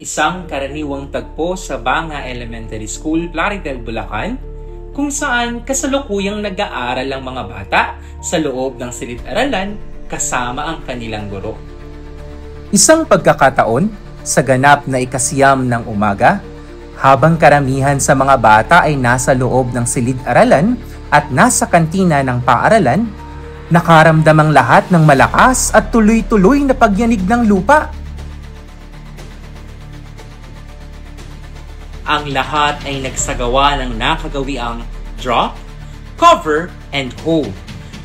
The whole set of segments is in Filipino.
isang karaniwang tagpo sa Banga Elementary School, Plaridel, Bulacan, kung saan kasalukuyang nag-aaral ang mga bata sa loob ng silid-aralan kasama ang kanilang guro. Isang pagkakataon sa ganap na ikasiyam ng umaga, habang karamihan sa mga bata ay nasa loob ng silid-aralan at nasa kantina ng paaralan, nakaramdam ang lahat ng malakas at tuloy-tuloy na pagyanig ng lupa. Ang lahat ay nagsagawa ng nakagawiang drop, cover, and hold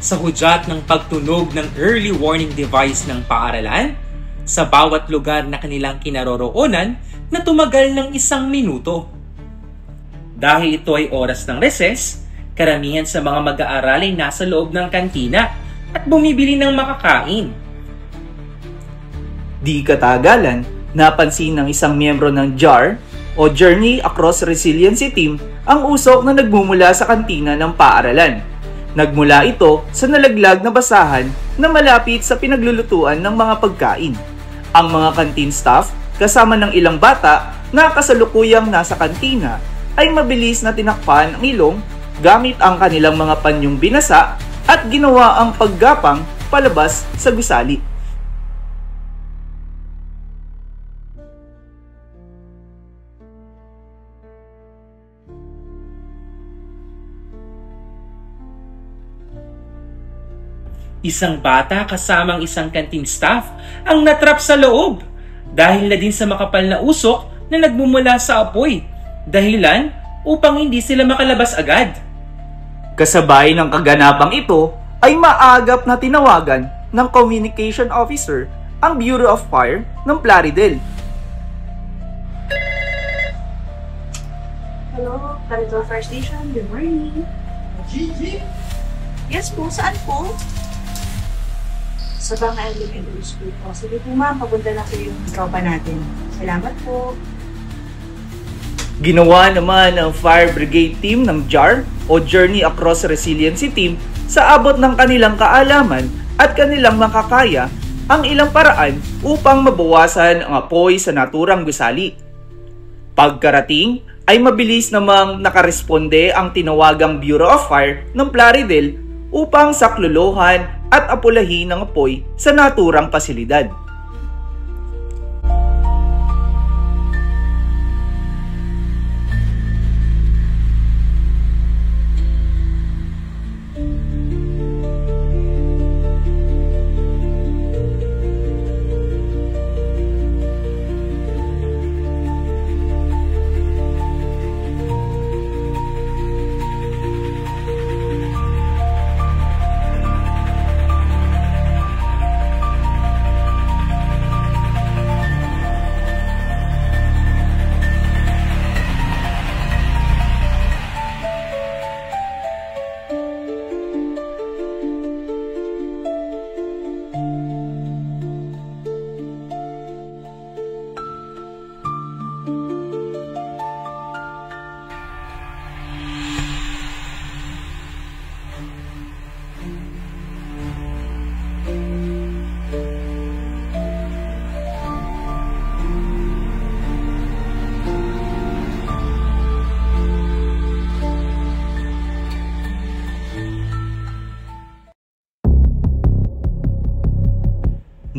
sa hudyat ng pagtunog ng early warning device ng paaralan sa bawat lugar na kanilang kinaroroonan na tumagal ng 1 minuto. Dahil ito ay oras ng recess, karamihan sa mga mag-aaral ay nasa loob ng kantina at bumibili ng makakain. Di katagalan, napansin ng isang miyembro ng JAR o Journey Across Resiliency Team ang usok na nagmumula sa kantina ng paaralan. Nagmula ito sa nalaglag na basahan na malapit sa pinaglulutuan ng mga pagkain. Ang mga canteen staff kasama ng ilang bata na kasalukuyang nasa kantina ay mabilis na tinakpan ang ilong gamit ang kanilang mga panyong binasa at ginawa ang paggapang palabas sa gusali. Isang bata kasamang isang canteen staff ang natrap sa loob dahil na din sa makapal na usok na nagmumula sa apoy, dahilan upang hindi sila makalabas agad. Kasabay ng kaganapang ito ay maagap na tinawagan ng Communication Officer ang Bureau of Fire ng Plaridel. Hello, Plaridel Fire Station. Good morning. Gigi? Yes po, saan po? Sa Banga Elementary School po. Sige po ma'am, papunta na po yung tropa natin. Salamat po. Ginawa naman ng Fire Brigade Team ng JAR o Journey Across Resiliency Team sa abot ng kanilang kaalaman at kanilang makakaya ang ilang paraan upang mabawasan ang apoy sa naturang gusali. Pagkarating ay mabilis namang nakaresponde ang tinawagang Bureau of Fire ng Plaridel upang saklolohan at apulahin ng apoy sa naturang pasilidad.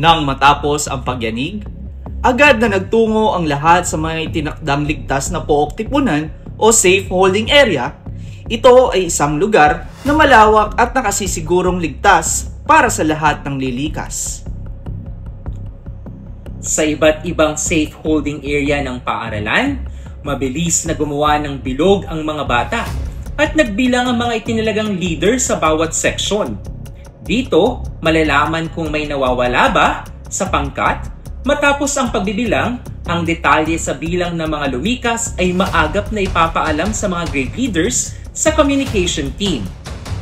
Nang matapos ang pagyanig, agad na nagtungo ang lahat sa mga itinakdang ligtas na pook tipunan o safe holding area. Ito ay isang lugar na malawak at nakasisigurong ligtas para sa lahat ng lilikas. Sa iba't ibang safe holding area ng paaralan, mabilis na gumawa ng bilog ang mga bata at nagbilang ang mga itinalagang leader sa bawat section. Dito, malalaman kung may nawawala ba sa pangkat. Matapos ang pagbibilang, ang detalye sa bilang ng mga lumikas ay maagap na ipapaalam sa mga grade leaders sa communication team.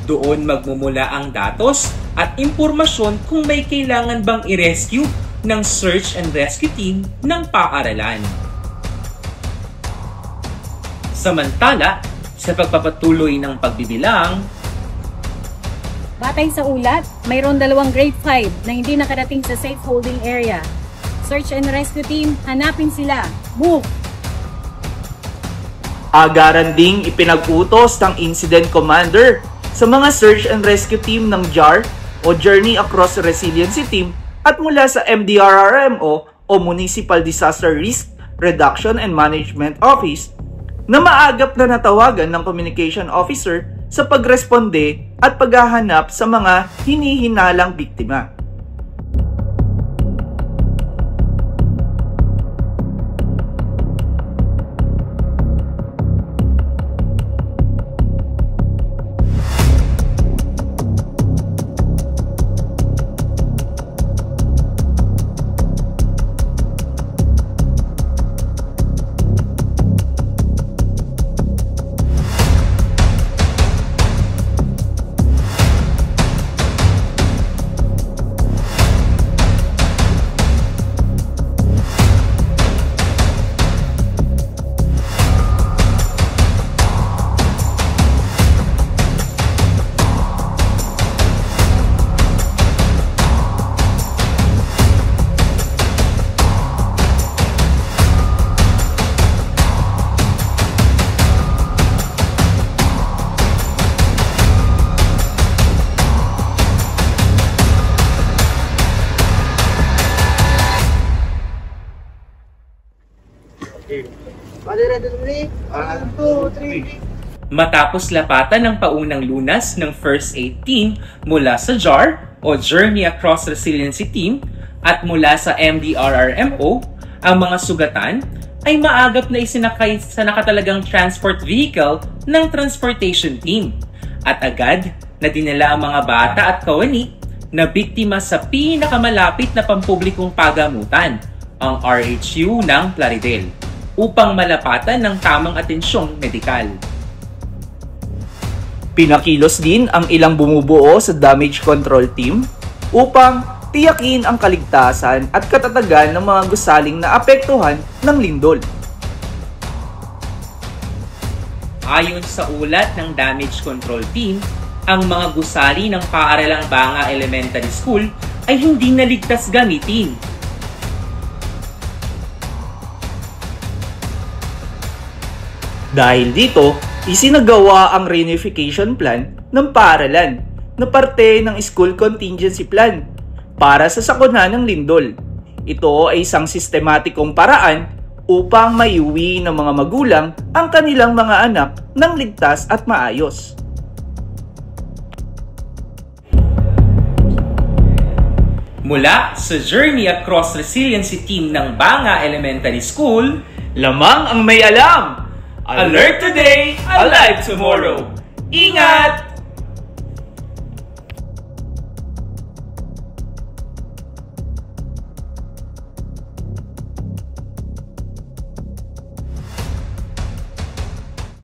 Doon magmumula ang datos at impormasyon kung may kailangan bang i-rescue ng search and rescue team ng paaralan. Samantala, sa pagpapatuloy ng pagbibilang, batay sa ulat, mayroon 2 grade 5 na hindi nakarating sa safe holding area. Search and rescue team, hanapin sila. Move! Agaran ding ipinag-utos ng incident commander sa mga search and rescue team ng JAR o Journey Across Resiliency Team at mula sa MDRRMO o Municipal Disaster Risk Reduction and Management Office na maagap na natawagan ng communication officer sa pagresponde at paghahanap sa mga hinihinalang biktima. Matapos lapatan ng paunang lunas ng First Aid Team mula sa JAR o Journey Across Resiliency Team at mula sa MDRRMO, ang mga sugatan ay maagap na isinakay sa nakatalagang transport vehicle ng transportation team at agad na dinala ang mga bata at kawani na biktima sa pinakamalapit na pampublikong pagamutan, ang RHU ng Plaridel, upang malapatan ng tamang atensyong medikal. Pinakilos din ang ilang bumubuo sa damage control team upang tiyakin ang kaligtasan at katatagan ng mga gusaling na apektuhan ng lindol. Ayon sa ulat ng damage control team, ang mga gusali ng paaralang Banga Elementary School ay hindi naligtas gamitin. Dahil dito, isinagawa ang reunification plan ng paaralan na parte ng school contingency plan para sa sakuna ng lindol. Ito ay isang sistematikong paraan upang maiuwi ng mga magulang ang kanilang mga anak ng ligtas at maayos. Mula sa Journey Across Resiliency Team ng Banga Elementary School, Lamang ang may alam! Alert today, alive tomorrow! Ingat!